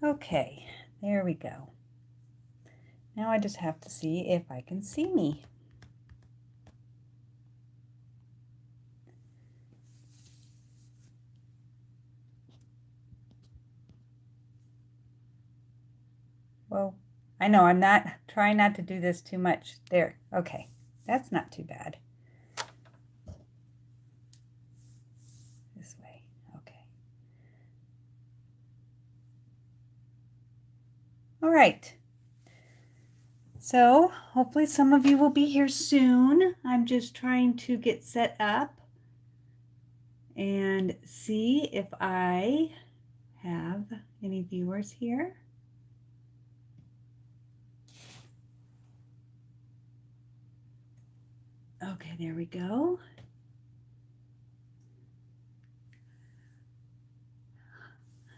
Okay, there we go. Now I just have to see if I can see me. Well, I know I'm not trying not to do this too much. There, okay, that's not too bad. This way, okay. All right. So hopefully some of you will be here soon. I'm just trying to get set up and see if I have any viewers here. Okay, there we go.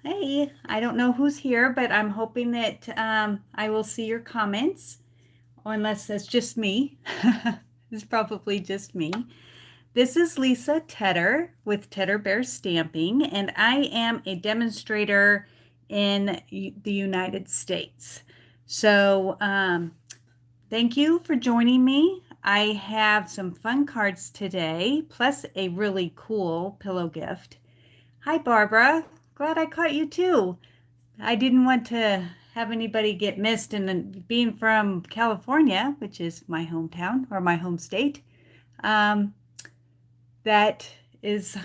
Hey, I don't know who's here, but I'm hoping that I will see your comments, unless that's just me. It's probably just me. This is Lisa Tedder with Tedder Bear Stamping, and I am a demonstrator in the United States. So thank you for joining me. I have some fun cards today, plus a really cool pillow gift. Hi, Barbara. Glad I caught you too. I didn't want to have anybody get missed, and being from California, which is my hometown or my home state, that is,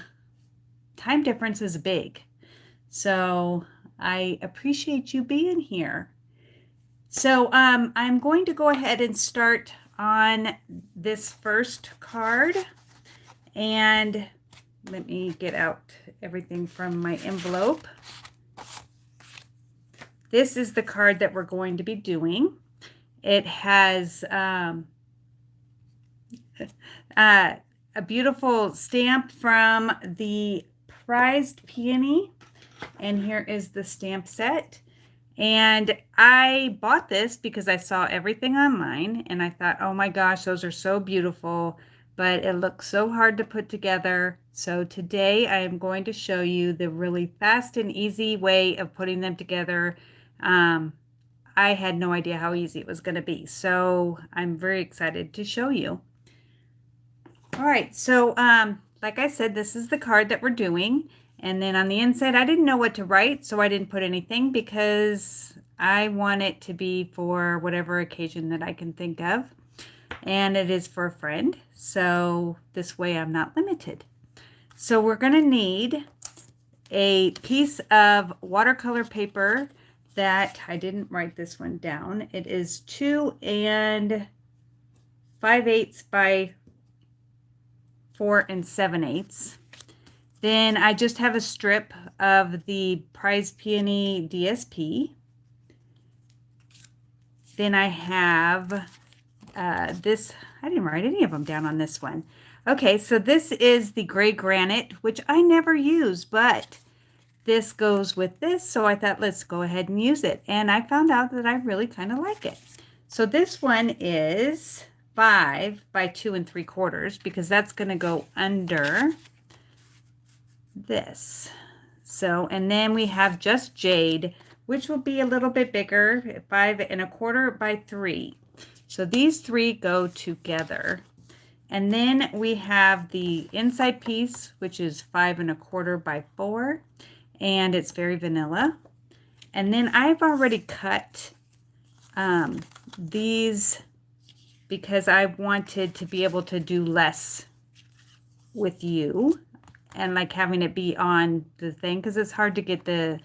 time difference is big. So I appreciate you being here. So I'm going to go ahead and start on this first card, and let me get out everything from my envelope. This is the card that we're going to be doing. It has a beautiful stamp from the Prized Peony, and here is the stamp set. And I bought this because I saw everything online, and I thought, oh my gosh, those are so beautiful, but it looks so hard to put together. So today I am going to show you the really fast and easy way of putting them together. I had no idea how easy it was going to be, so I'm very excited to show you. All right, so like I said, this is the card that we're doing. And then on the inside, I didn't know what to write, so I didn't put anything because I want it to be for whatever occasion that I can think of. And it is for a friend, so this way I'm not limited. So we're going to need a piece of watercolor paper that I didn't write this one down. It is 2 5/8 by 4 7/8. Then I just have a strip of the Prized Peony DSP. Then I have this, I didn't write any of them down on this one. Okay, so this is the gray granite, which I never use, but this goes with this, so I thought let's go ahead and use it. And I found out that I really kind of like it. So this one is 5 by 2 3/4 because that's going to go under this. So, and then we have just jade, which will be a little bit bigger, 5 1/4 by 3. So these three go together. And then we have the inside piece, which is 5 1/4 by 4, and it's very vanilla. And then I've already cut these because I wanted to be able to do less with you and like having it be on the thing because it's hard to get the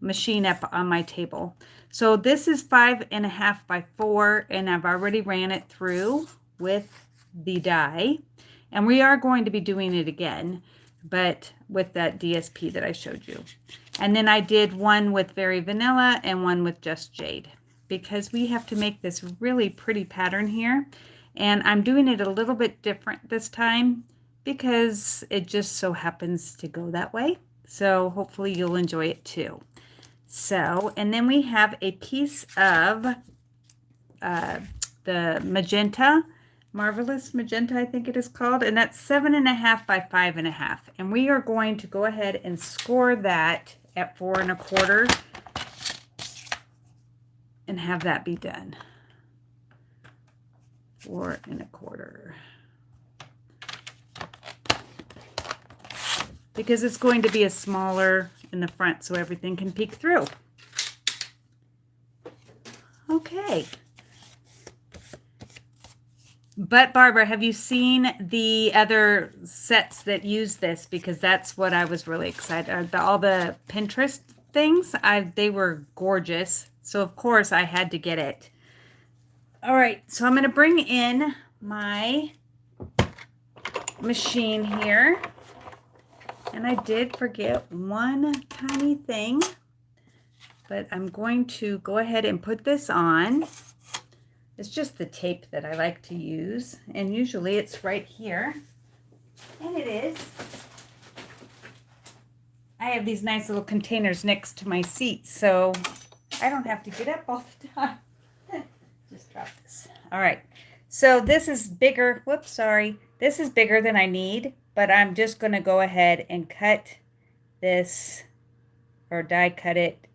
machine up on my table. So this is 5 1/2 by 4, and I've already ran it through with the die, and we are going to be doing it again, but with that DSP that I showed you. And then I did one with very vanilla and one with just jade because we have to make this really pretty pattern here, and I'm doing it a little bit different this time because it just so happens to go that way. So hopefully you'll enjoy it too. So, and then we have a piece of the magenta Marvelous Magenta, I think it is called, and that's 7.5 by 5.5. And we are going to go ahead and score that at 4.25 and have that be done. 4.25. Because it's going to be a smaller in the front so everything can peek through. Okay. But Barbara, have you seen the other sets that use this? Because that's what I was really excited. All the Pinterest things, they were gorgeous. So of course I had to get it. All right, so I'm going to bring in my machine here. And I did forget one tiny thing, but I'm going to go ahead and put this on. It's just the tape that I like to use, and usually it's right here, and it is. I have these nice little containers next to my seat, so I don't have to get up all the time. Just drop this. All right, so this is bigger. Whoops, sorry. This is bigger than I need, but I'm just going to go ahead and cut this, or die cut it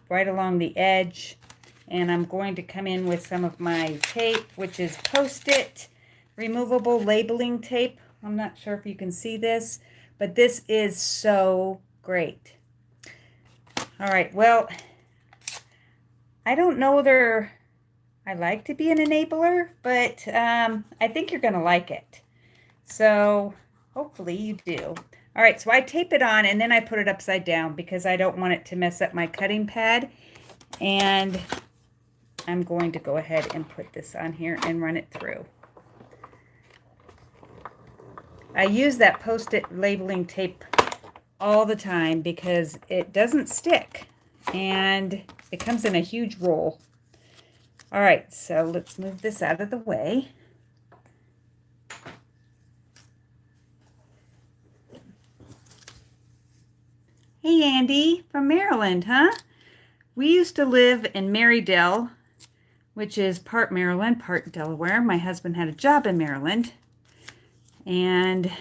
right along the edge. And I'm going to come in with some of my tape, which is Post-it removable labeling tape. I'm not sure if you can see this, but this is so great. All right, well, I don't know whether I like to be an enabler, but I think you're going to like it. So hopefully you do. All right, so I tape it on and then I put it upside down because I don't want it to mess up my cutting pad. And I'm going to go ahead and put this on here and run it through. I use that Post-it labeling tape all the time because it doesn't stick and it comes in a huge roll. All right, so let's move this out of the way. Hey, Andy from Maryland, huh? We used to live in Marydale, which is part Maryland, part Delaware. My husband had a job in Maryland, and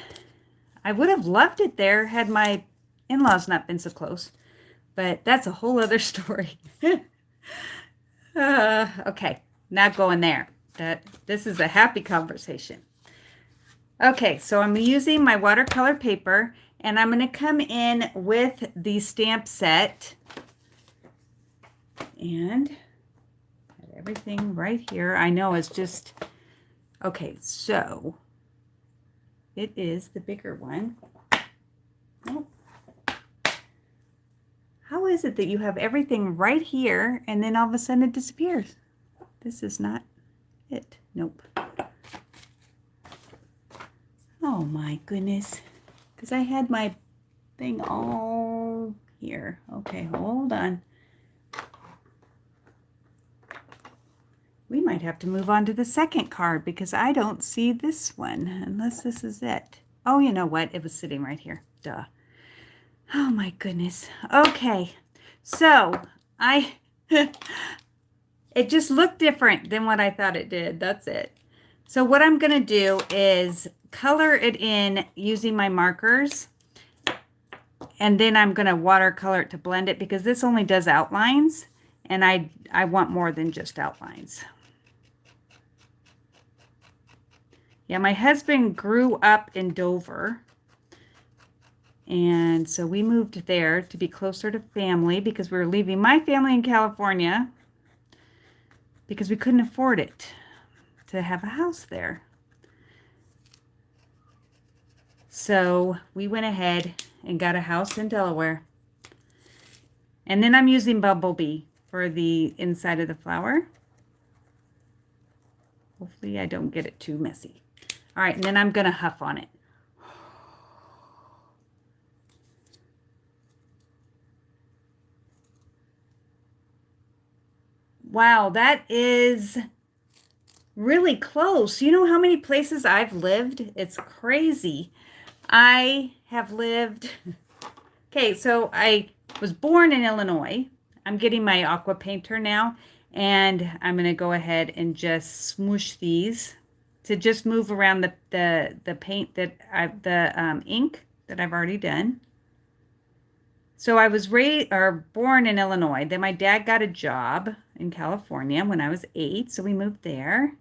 I would have loved it there had my in-laws not been so close, but that's a whole other story. Okay, not going there. This is a happy conversation. Okay, so I'm using my watercolor paper, and I'm going to come in with the stamp set and everything right here. I know it's just, okay, so it is the bigger one. Oh. How is it that you have everything right here and then all of a sudden it disappears? This is not it. Nope. Oh my goodness. Because I had my thing all here. Okay, hold on. We might have to move on to the second card because I don't see this one unless this is it. Oh, you know what? It was sitting right here. Duh. Oh my goodness. Okay. So it just looked different than what I thought it did. That's it. So what I'm going to do is color it in using my markers. And then I'm going to watercolor it to blend it because this only does outlines. And I want more than just outlines. Yeah, my husband grew up in Dover. And so we moved there to be closer to family because we were leaving my family in California because we couldn't afford it to have a house there. So we went ahead and got a house in Delaware. And then I'm using Bumblebee for the inside of the flower. Hopefully I don't get it too messy. All right, and then I'm going to huff on it. Wow, that is really close. You know how many places I've lived? It's crazy. I have lived... Okay, so I was born in Illinois. I'm getting my aqua painter now, and I'm going to go ahead and just smoosh these to just move around the paint that ink that I've already done. So I was born in Illinois. Then my dad got a job in California when I was 8, so we moved there.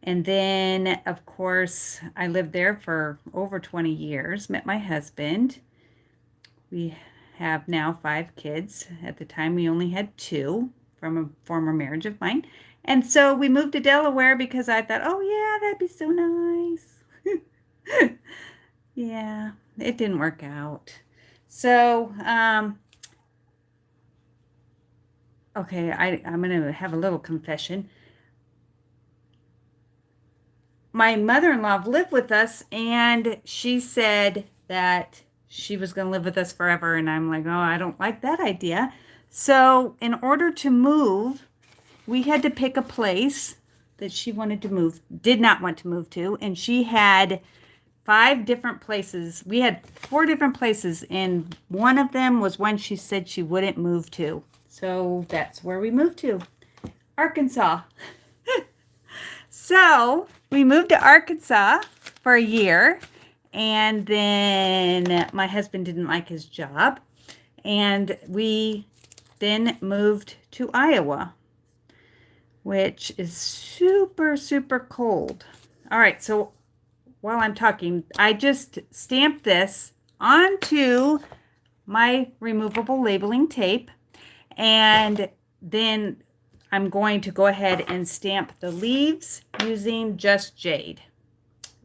And then, of course, I lived there for over 20 years, met my husband. We have now 5 kids. At the time, we only had 2 from a former marriage of mine. And so we moved to Delaware because I thought, oh, yeah, that'd be so nice. Yeah, it didn't work out. So, okay, I'm going to have a little confession. My mother-in-law lived with us, and she said that she was going to live with us forever. And I'm like, oh, I don't like that idea. So in order to move, we had to pick a place that she did not want to move to. And she had 5 different places. We had 4 different places, and one of them was one she said she wouldn't move to. So that's where we moved to, Arkansas. So we moved to Arkansas for a year, and then my husband didn't like his job, and we then moved to Iowa, which is super, super cold. All right, so while I'm talking, I just stamped this onto my removable labeling tape, and then I'm going to go ahead and stamp the leaves using Just Jade.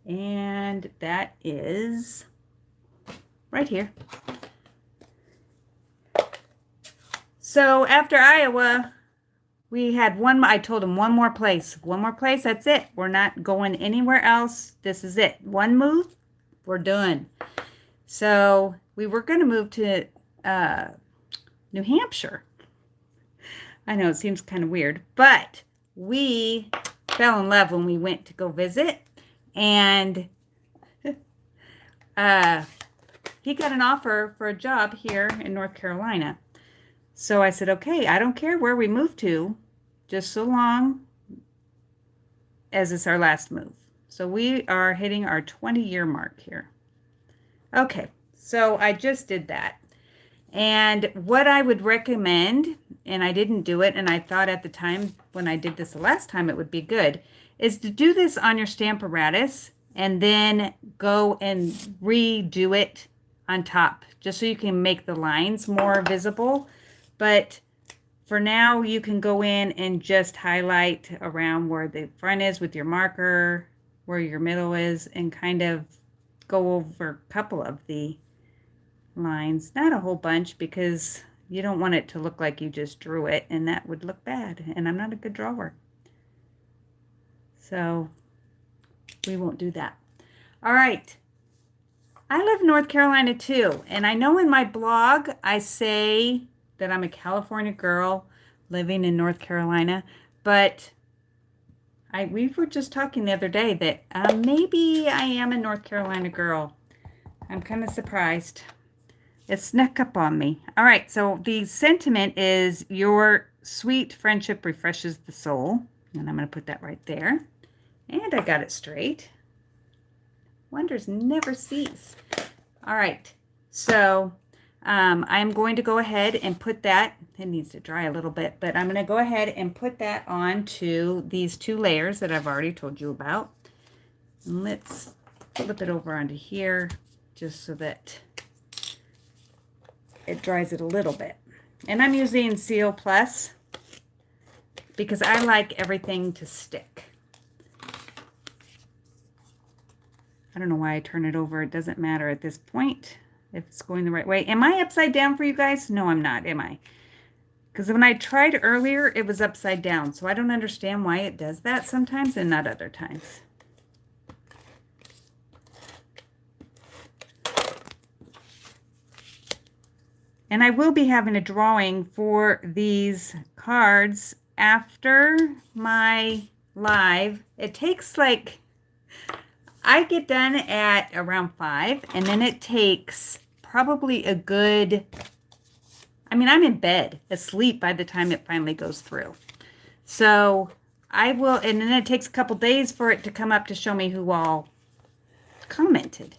And that is right here. So after Iowa, we had I told him one more place, that's it. We're not going anywhere else. This is it. One move, we're done. So we were going to move to New Hampshire. I know it seems kind of weird, but we fell in love when we went to go visit, and he got an offer for a job here in North Carolina. So I said, okay, I don't care where we move to, just so long as it's our last move. So we are hitting our 20-year mark here. Okay, so I just did that. And what I would recommend, and I didn't do it, and I thought at the time when I did this the last time it would be good, is to do this on your Stamparatus and then go and redo it on top, just so you can make the lines more visible. But for now, you can go in and just highlight around where the front is with your marker, where your middle is, and kind of go over a couple of the lines. Not a whole bunch, because you don't want it to look like you just drew it, and that would look bad, and I'm not a good drawer. So we won't do that. All right. I live in North Carolina too, and I know in my blog I say that I'm a California girl living in North Carolina, but we were just talking the other day that maybe I am a North Carolina girl. I'm kind of surprised. It snuck up on me. All right, so the sentiment is, your sweet friendship refreshes the soul. And I'm going to put that right there. And I got it straight. Wonders never cease. All right, so I'm going to go ahead and put that, it needs to dry a little bit, but I'm going to go ahead and put that onto these 2 layers that I've already told you about. And let's flip it over onto here just so that it dries it a little bit. And I'm using Seal Plus because I like everything to stick. I don't know why I turn it over. It doesn't matter at this point if it's going the right way. Am I upside down for you guys? No, I'm not, am I? Because when I tried earlier, it was upside down. So I don't understand why it does that sometimes and not other times. And I will be having a drawing for these cards after my live. It takes like, I get done at around 5, and then it takes probably a good, I mean, I'm in bed, asleep by the time it finally goes through. So I will, and then it takes a couple days for it to come up to show me who all commented.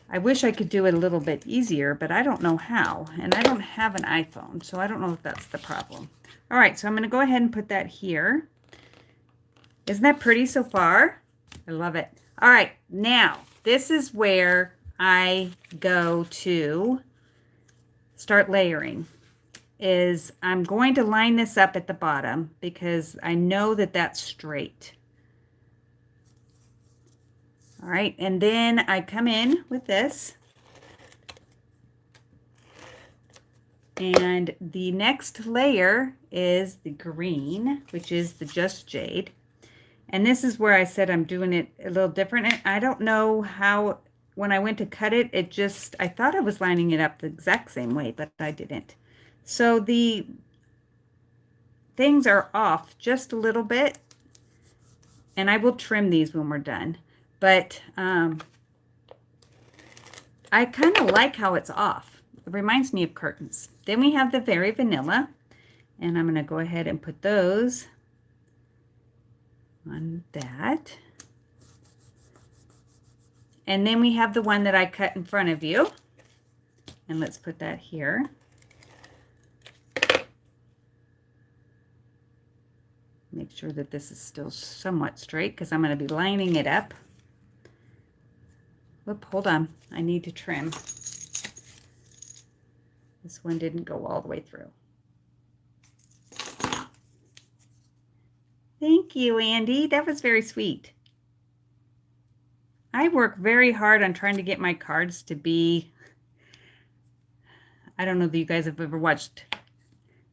I wish I could do it a little bit easier, but I don't know how. And I don't have an iPhone, so I don't know if that's the problem. All right, so I'm going to go ahead and put that here. Isn't that pretty so far? I love it. All right, now this is where I go to start layering. I'm going to line this up at the bottom because I know that that's straight. All right, and then I come in with this. And the next layer is the green, which is the Just Jade. And this is where I said I'm doing it a little different. I don't know how, when I went to cut it, I thought I was lining it up the exact same way, but I didn't. So the things are off just a little bit. And I will trim these when we're done. But I kind of like how it's off. It reminds me of curtains. Then we have the Very Vanilla. And I'm going to go ahead and put those on that. And then we have the one that I cut in front of you. And let's put that here. Make sure that this is still somewhat straight because I'm going to be lining it up. Whoop, hold on. I need to trim. This one didn't go all the way through. Thank you, Andy. That was very sweet. I work very hard on trying to get my cards to be, I don't know if you guys have ever watched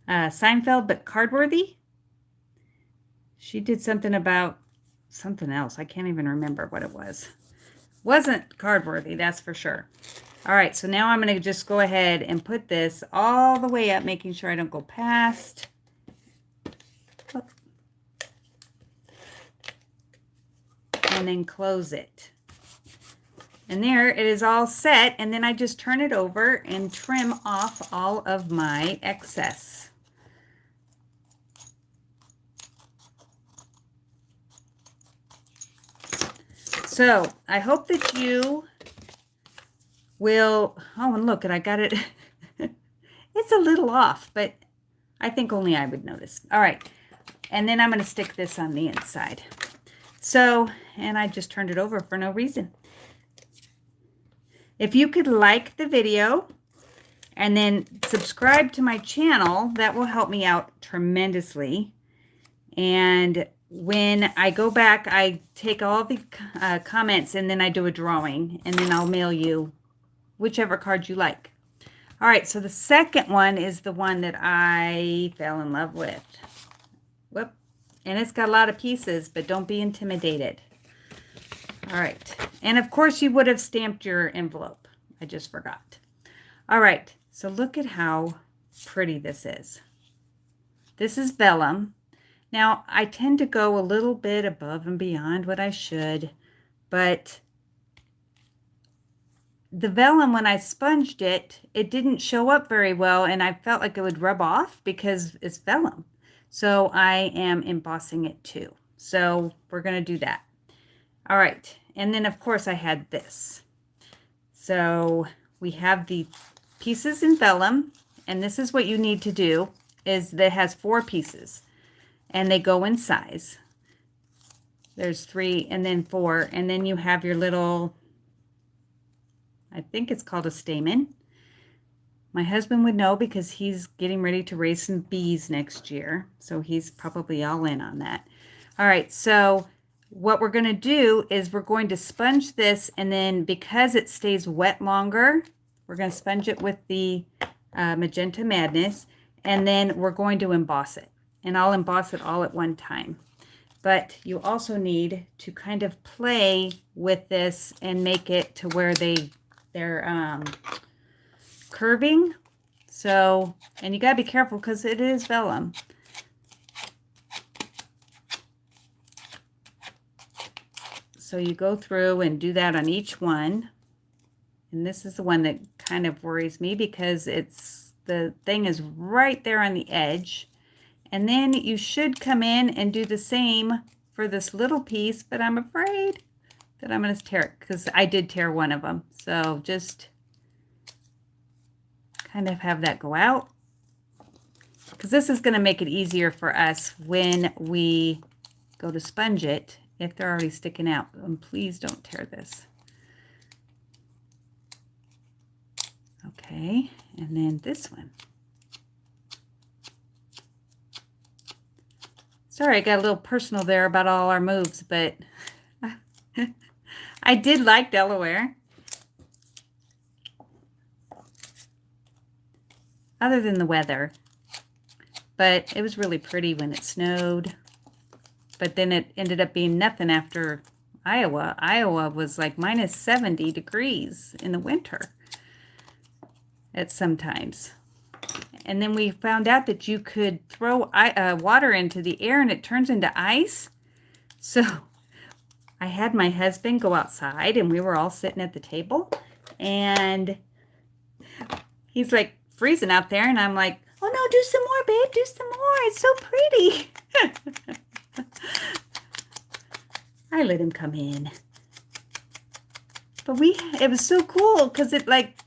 Seinfeld, but card-worthy. She did something about something else. I can't even remember what it was. Wasn't card-worthy, that's for sure. All right, so now I'm going to just go ahead and put this all the way up, making sure I don't go past. And then close it. And there it is all set. And then I just turn it over and trim off all of my excess. So I hope that you will, oh, and look, and I got it. It's a little off, but I think only I would notice. All right. And then I'm going to stick this on the inside. So, and I just turned it over for no reason. If you could like the video and then subscribe to my channel, that will help me out tremendously. And when I go back, I take all the comments and then I do a drawing and then I'll mail you whichever card you like. All right, so the second one is the one that I fell in love with. Whoop. And it's got a lot of pieces, but don't be intimidated. All right. And of course you would have stamped your envelope. I just forgot. All right. So look at how pretty this is. This is Vellum. Now, I tend to go a little bit above and beyond what I should, but the Vellum, when I sponged it, it didn't show up very well, and I felt like it would rub off because it's Vellum. So I am embossing it too. So we're going to do that. All right. And then, of course, I had this. So we have the pieces in Vellum, and this is what you need to do, is that it has 4 pieces. And they go in size. There's 3 and then 4. And then you have your little, I think it's called a stamen. My husband would know because he's getting ready to raise some bees next year. So he's probably all in on that. All right, so what we're going to do is we're going to sponge this. And then because it stays wet longer, we're going to sponge it with the Magenta Madness. And then we're going to emboss it. And I'll emboss it all at one time. But you also need to kind of play with this and make it to where they're curving. So, and you got to be careful because it is Vellum. So you go through and do that on each one. And this is the one that kind of worries me because the thing is right there on the edge. And then you should come in and do the same for this little piece, but I'm afraid that I'm going to tear it because I did tear one of them. So just kind of have that go out, because this is going to make it easier for us when we go to sponge it if they're already sticking out. And please don't tear this. Okay, and then this one. Sorry, I got a little personal there about all our moves, but I did like Delaware. Other than the weather. But it was really pretty when it snowed. But then it ended up being nothing after Iowa. Iowa was like minus 70 degrees in the winter at sometimes. And then we found out that you could throw water into the air and it turns into ice. So I had my husband go outside and we were all sitting at the table. And he's like freezing out there. And I'm like, oh no, do some more, babe. Do some more. It's so pretty. I let him come in. But it was so cool because it like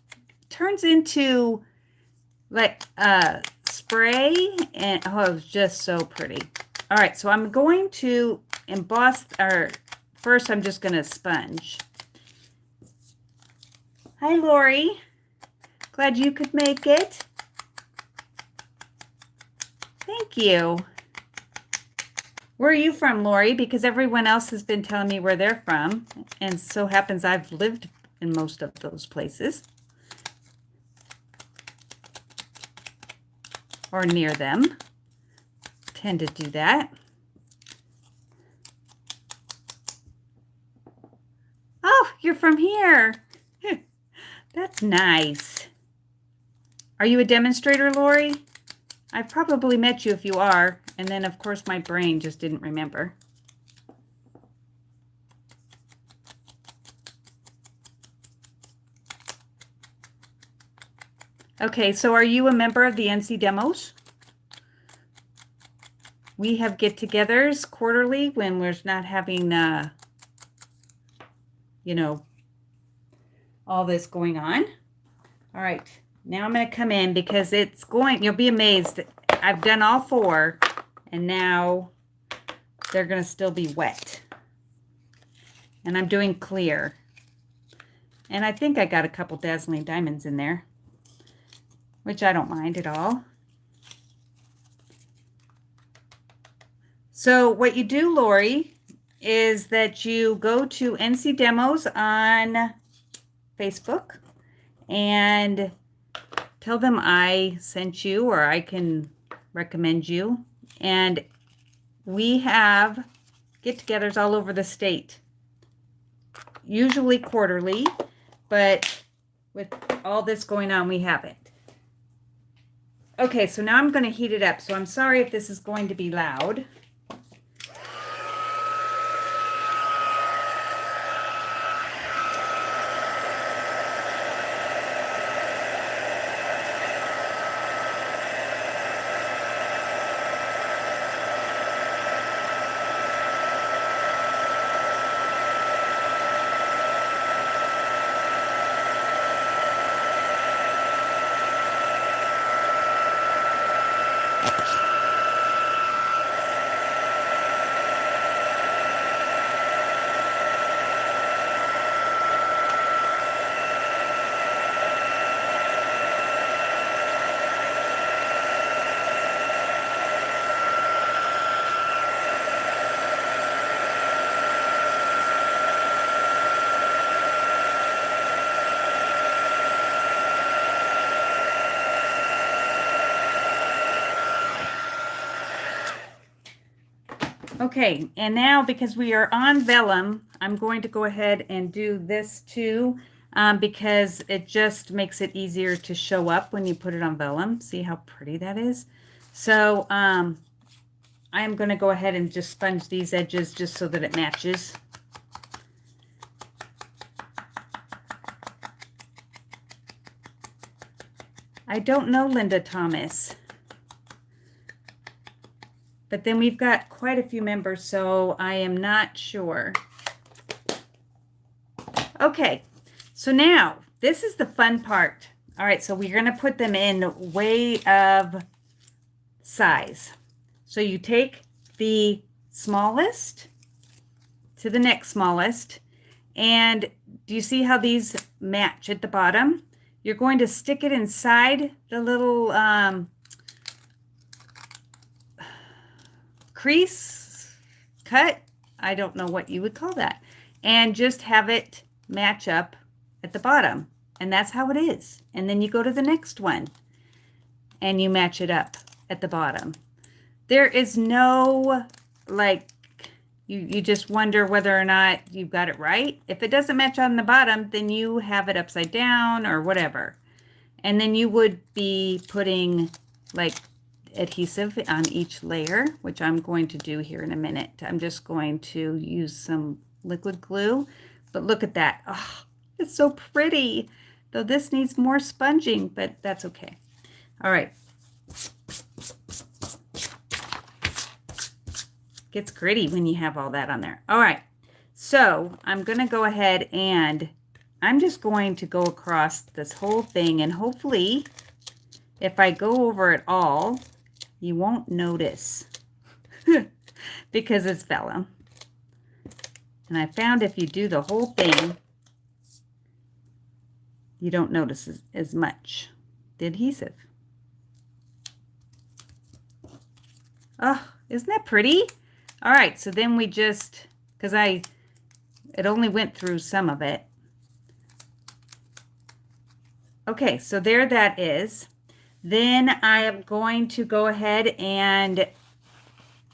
turns into like spray, and oh, it was just so pretty. All right, so I'm going to emboss, or first I'm just going to sponge. Hi, Lori. Glad you could make it. Thank you. Where are you from, Lori? Because everyone else has been telling me where they're from, and so happens I've lived in most of those places. Or near them. Tend to do that. Oh, you're from here. That's nice. Are you a demonstrator, Lori? I've probably met you if you are. And then, of course, my brain just didn't remember. Okay, so are you a member of the NC Demos? We have get-togethers quarterly when we're not having, you know, all this going on. All right, now I'm going to come in because it's going, you'll be amazed. I've done all 4, and now they're going to still be wet. And I'm doing clear. And I think I got a couple dazzling diamonds in there, which I don't mind at all. So what you do, Lori, is that you go to NC Demos on Facebook and tell them I sent you, or I can recommend you. And we have get-togethers all over the state, usually quarterly, but with all this going on, we haven't. Okay, so now I'm going to heat it up. So I'm sorry if this is going to be loud. Okay, and now because we are on vellum, I'm going to go ahead and do this too, because it just makes it easier to show up when you put it on vellum. See how pretty that is? So I'm going to go ahead and just sponge these edges just so that it matches. I don't know, Linda Thomas. but then we've got quite a few members, so I am not sure. Okay, so now this is the fun part. All right, so we're going to put them in way of size. So you take the smallest to the next smallest, and do you see how these match at the bottom? You're going to stick it inside the little crease, cut, I don't know what you would call that, and just have it match up at the bottom. And that's how it is. And then you go to the next one and you match it up at the bottom. There is no, like, you just wonder whether or not you've got it right. If it doesn't match on the bottom, then you have it upside down or whatever. And then you would be putting like adhesive on each layer, which I'm going to do here in a minute. I'm just going to use some liquid glue. But look at that. Oh, it's so pretty. Though this needs more sponging, but that's okay. All right. Gets gritty when you have all that on there. All right. So I'm going to go ahead and I'm just going to go across this whole thing, and hopefully if I go over it all, you won't notice because it's vellum. And I found if you do the whole thing, you don't notice as much the adhesive. Oh, isn't that pretty? All right, so then we just, because it only went through some of it. Okay, so there that is. Then I am going to go ahead and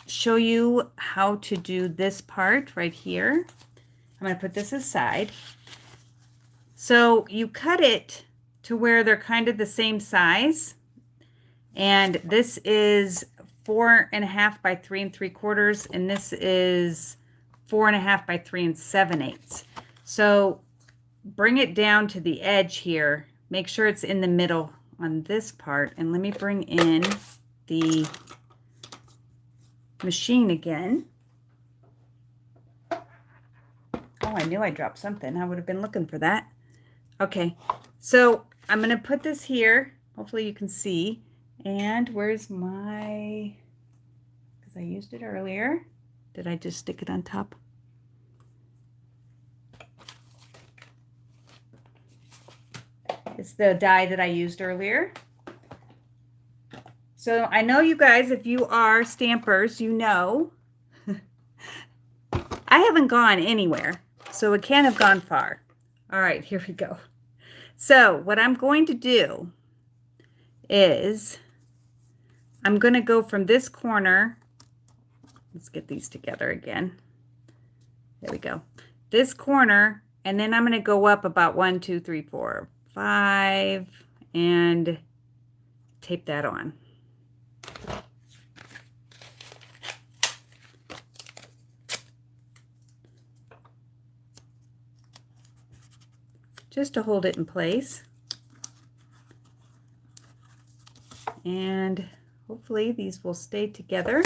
show you how to do this part right here. I'm going to put this aside. So you cut it to where they're kind of the same size. And this is 4.5 by 3 3/4, and this is 4.5 by 3 7/8. So bring it down to the edge here. Make sure it's in the middle on this part. And let me bring in the machine again. Oh, I knew I dropped something. I would have been looking for that. Okay, so I'm going to put this here. Hopefully you can see. And where's my, because I used it earlier. Did I just stick it on top? It's the die that I used earlier. So I know you guys, if you are stampers, you know I haven't gone anywhere, so it can't have gone far. All right, here we go. So what I'm going to do is I'm going to go from this corner. Let's get these together again. There we go. This corner, and then I'm going to go up about 1, 2, 3, 4, 5, and tape that on. Just to hold it in place. And hopefully these will stay together.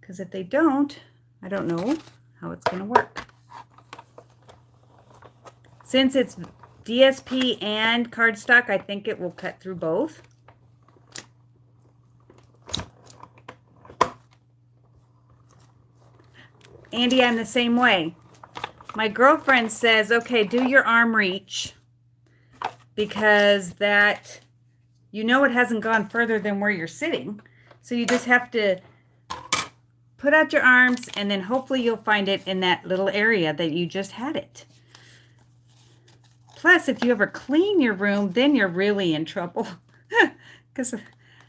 Because if they don't, I don't know how it's going to work. Since it's DSP and cardstock, I think it will cut through both. Andy, I'm the same way. My girlfriend says, okay, do your arm reach, because that, you know, it hasn't gone further than where you're sitting. So you just have to put out your arms, and then hopefully you'll find it in that little area that you just had it. Plus, if you ever clean your room, then you're really in trouble. Because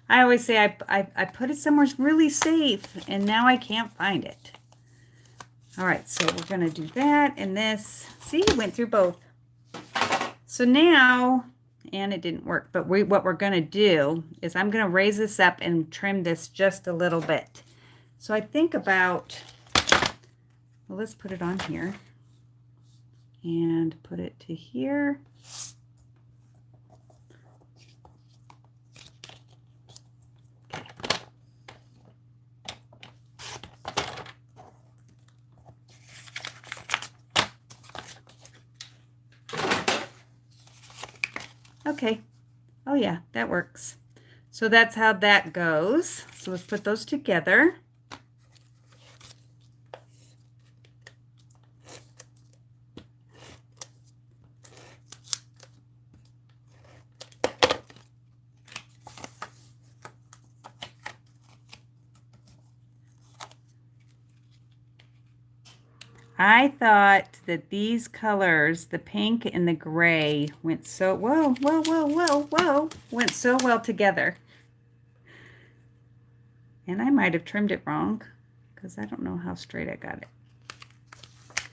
I always say I put it somewhere really safe, and now I can't find it. All right, so we're going to do that and this. See, it went through both. So now, and it didn't work, but what we're going to do is I'm going to raise this up and trim this just a little bit. So I think about, well, let's put it on here and put it to here. Okay. Oh yeah, that works. So that's how that goes. So let's put those together. I thought that these colors, the pink and the gray, went so, whoa, whoa, whoa, whoa, whoa, went so well together. And I might have trimmed it wrong because I don't know how straight I got it.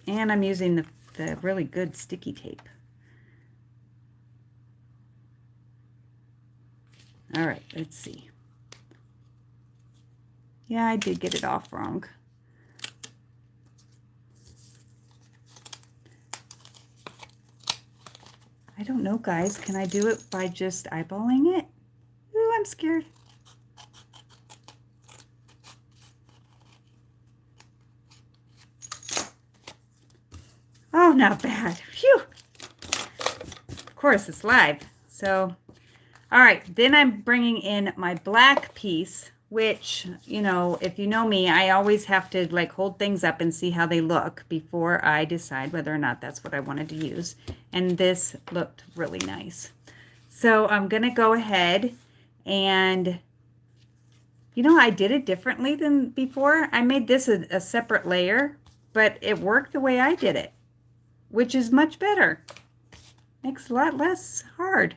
And I'm using the really good sticky tape. All right, let's see. Yeah, I did get it off wrong. I don't know, guys. Can I do it by just eyeballing it? Ooh, I'm scared. Oh, not bad. Phew. Of course, it's live. So, all right. Then I'm bringing in my black piece, which, you know, if you know me, I always have to like hold things up and see how they look before I decide whether or not that's what I wanted to use. And this looked really nice. So I'm going to go ahead and, you know, I did it differently than before. I made this a separate layer, but it worked the way I did it, which is much better. Makes a lot less hard.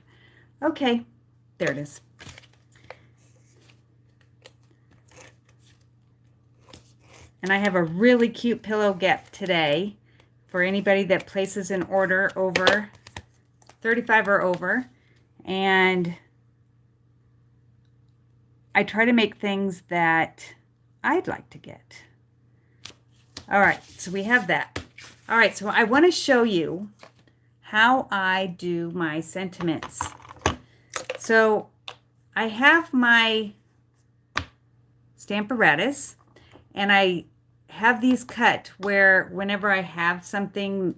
Okay, there it is. And I have a really cute pillow gift today for anybody that places an order over 35 or over. And I try to make things that I'd like to get. All right, so we have that. All right, so I want to show you how I do my sentiments. So I have my Stamparatus, and I have these cut where whenever I have something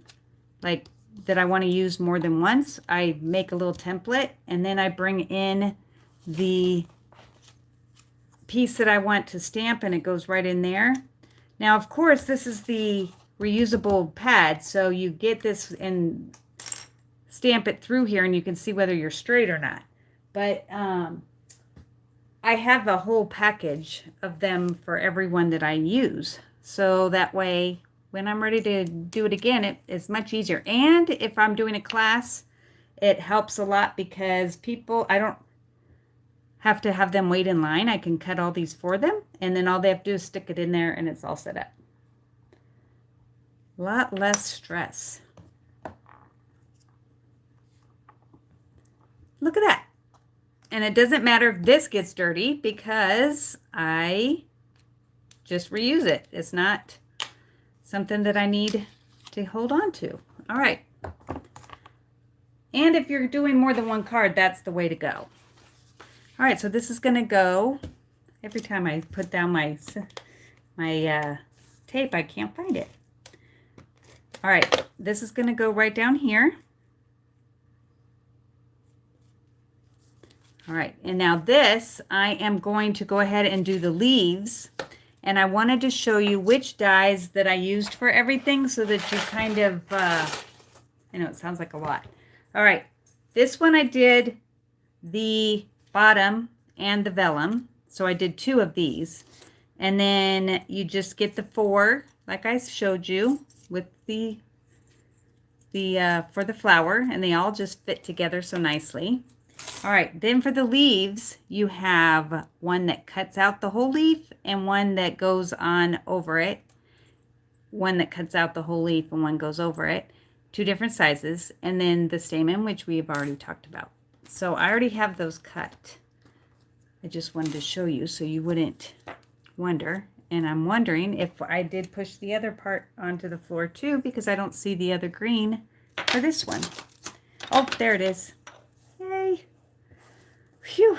like that I want to use more than once, I make a little template, and then I bring in the piece that I want to stamp, and it goes right in there. Now, of course, this is the reusable pad, so you get this and stamp it through here, and you can see whether you're straight or not. But I have a whole package of them for everyone that I use. So that way, when I'm ready to do it again, it's much easier. And if I'm doing a class, it helps a lot because I don't have to have them wait in line. I can cut all these for them, and then all they have to do is stick it in there, and it's all set up. A lot less stress. Look at that. And it doesn't matter if this gets dirty because I just reuse it. It's not something that I need to hold on to. All right. And if you're doing more than one card, that's the way to go. All right, so this is going to go, every time I put down my tape, I can't find it. All right, this is going to go right down here. All right, and now this, I am going to go ahead and do the leaves. And I wanted to show you which dies that I used for everything so that you kind of, I know it sounds like a lot. All right, this one I did the bottom and the vellum. So I did 2 of these. And then you just get the 4, like I showed you, with the for the flower, and they all just fit together so nicely. All right, then for the leaves, you have one that cuts out the whole leaf and one that goes on over it. One that cuts out the whole leaf and one goes over it. 2 different sizes. And then the stamen, which we have already talked about. So I already have those cut. I just wanted to show you so you wouldn't wonder. And I'm wondering if I did push the other part onto the floor too, because I don't see the other green for this one. Oh, there it is. Yay. Phew.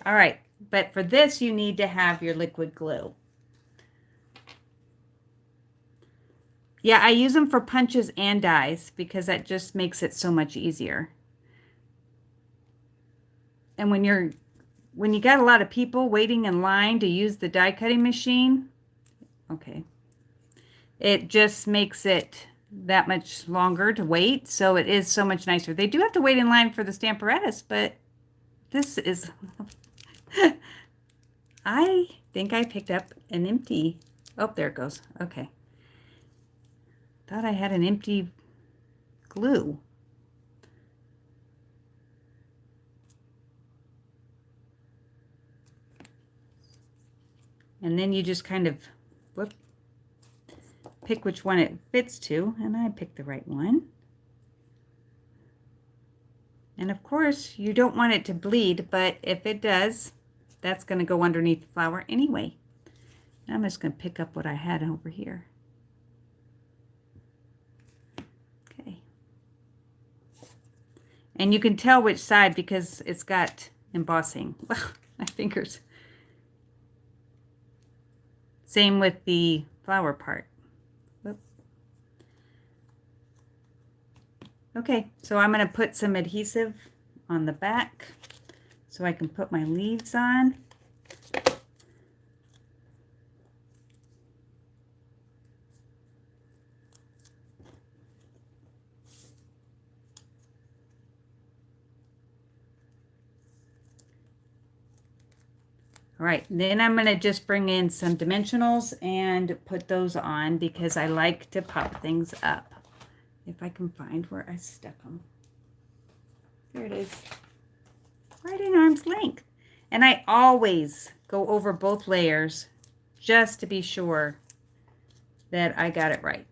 All right, but for this you need to have your liquid glue. Yeah, I use them for punches and dies because that just makes it so much easier. And when you got a lot of people waiting in line to use the die cutting machine, okay, it just makes it that much longer to wait. So it is so much nicer. They do have to wait in line for the Stamparatus, but this is, I think I picked up an empty, oh, there it goes. Okay. Thought I had an empty glue. And then you just kind of pick which one it fits to, and I picked the right one. And of course, you don't want it to bleed, but if it does, that's going to go underneath the flower anyway. I'm just going to pick up what I had over here. Okay. And you can tell which side because it's got embossing. My fingers. Same with the flower part. Whoop. Okay, so I'm going to put some adhesive on the back so I can put my leaves on. All right, then I'm going to just bring in some dimensionals and put those on because I like to pop things up. If I can find where I stuck them. There it is. Right in arm's length. And I always go over both layers just to be sure that I got it right.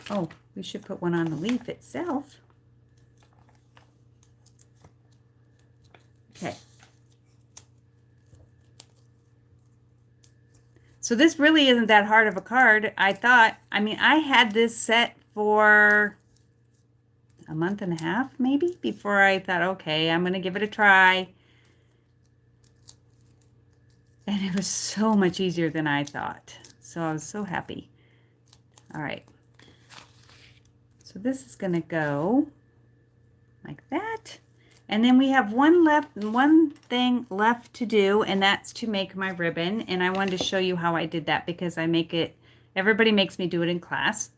Oh, we should put one on the leaf itself. Okay. So this really isn't that hard of a card. I had this set for a month and a half maybe before I thought, okay, I'm going to give it a try. And it was so much easier than I thought. So I was so happy. All right. So this is going to go like that. And then we have one thing left to do, and that's to make my ribbon. And I wanted to show you how I did that because I make it, everybody makes me do it in class.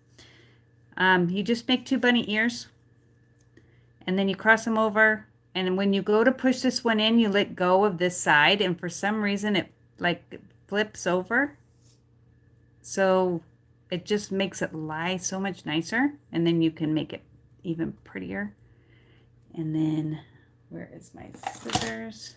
You just make 2 bunny ears, and then you cross them over. And when you go to push this one in, you let go of this side, and for some reason it like flips over. So it just makes it lie so much nicer, and then you can make it even prettier. And then, where is my scissors?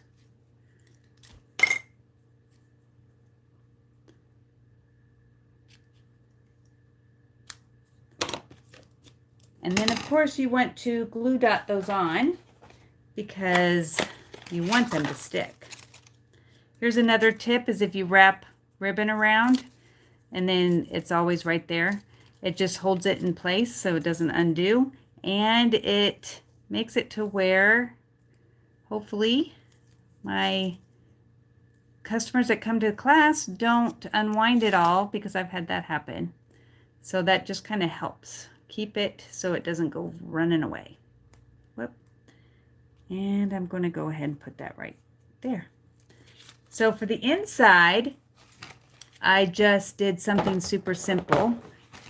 And then, of course, you want to glue dot those on because you want them to stick. Here's another tip is if you wrap ribbon around, and then it's always right there. It just holds it in place so it doesn't undo, and it makes it to where hopefully my customers that come to class don't unwind it all because I've had that happen. So that just kind of helps keep it so it doesn't go running away. Whoop. And I'm going to go ahead and put that right there. So for the inside, I just did something super simple.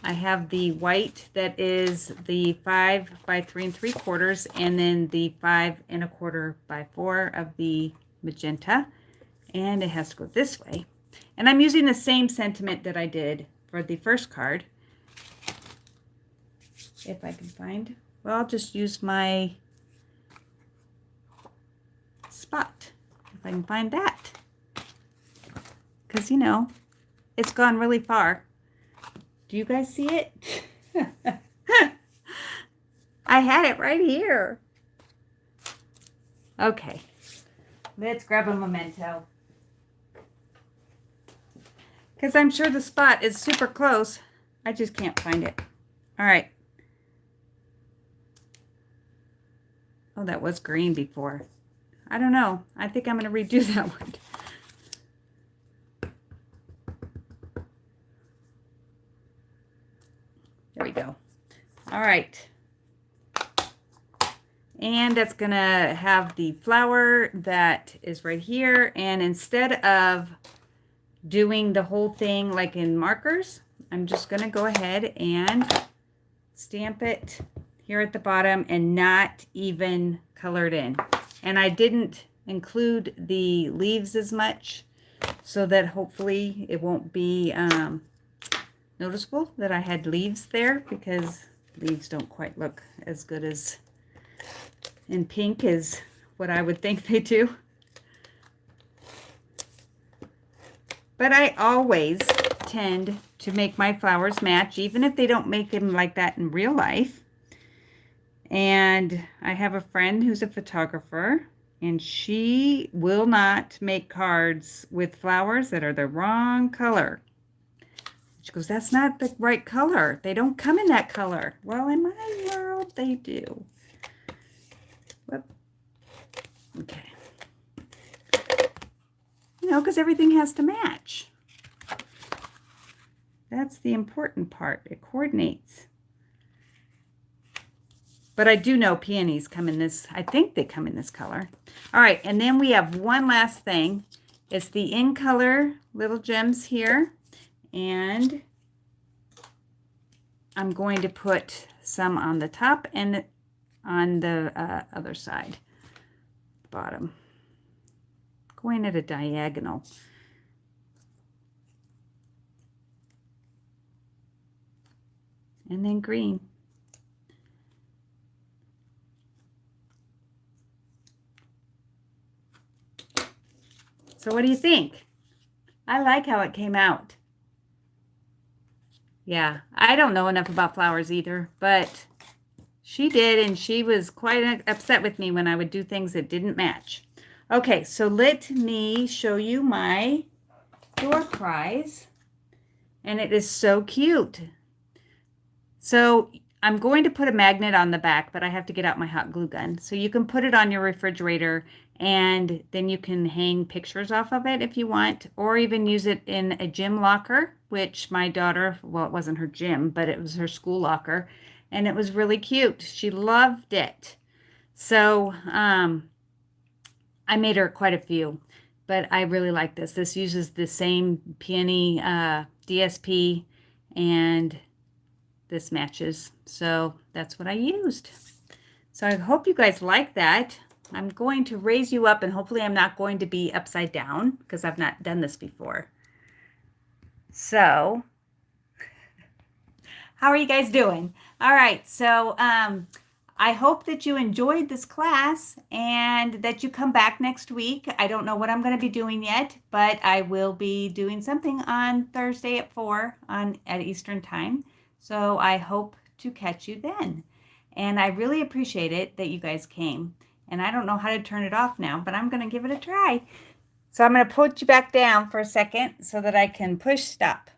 I have the white that is the 5 by 3 3/4, and then the 5 1/4 by 4 of the magenta, and it has to go this way. And I'm using the same sentiment that I did for the first card. If I can find, well, I'll just use my spot if I can find that, because you know it's gone really far. Do you guys see it? I had it right here. Okay, let's grab a memento, because I'm sure the spot is super close. I just can't find it. All right. Oh, that was green before. I don't know. I think I'm going to redo that one. There we go. All right. And that's going to have the flower that is right here. And instead of doing the whole thing like in markers, I'm just going to go ahead and stamp it here at the bottom and not even color it in. And I didn't include the leaves as much so that hopefully it won't be noticeable that I had leaves there, because leaves don't quite look as good as in pink as what I would think they do. But I always tend to make my flowers match, even if they don't make them like that in real life. And I have a friend who's a photographer, and she will not make cards with flowers that are the wrong color. She goes, that's not the right color. They don't come in that color. Well, in my world, they do. Whoop. Okay. You know, because everything has to match. That's the important part. It coordinates. But I do know peonies come in this, I think they come in this color. All right, and then we have one last thing. It's the in color little gems here. And I'm going to put some on the top and on the other side, bottom. Going at a diagonal. And then green. So what do you think? I like how it came out. Yeah, I don't know enough about flowers either, but she did, and she was quite upset with me when I would do things that didn't match. Okay, so let me show you my door prize, and it is so cute. So I'm going to put a magnet on the back, but I have to get out my hot glue gun. So you can put it on your refrigerator, and then you can hang pictures off of it if you want, or even use it in a gym locker, which my daughter, well, it wasn't her gym, but it was her school locker, and it was really cute. She loved it. So I made her quite a few, but I really like this. This uses the same peony DSP, and this matches. So that's what I used. So I hope you guys like that. I'm going to raise you up, and hopefully I'm not going to be upside down because I've not done this before. So how are you guys doing? All right. So I hope that you enjoyed this class and that you come back next week. I don't know what I'm going to be doing yet, but I will be doing something on Thursday at 4 at Eastern Time. So I hope to catch you then. And I really appreciate it that you guys came. And I don't know how to turn it off now, but I'm going to give it a try. So I'm going to put you back down for a second so that I can push stop.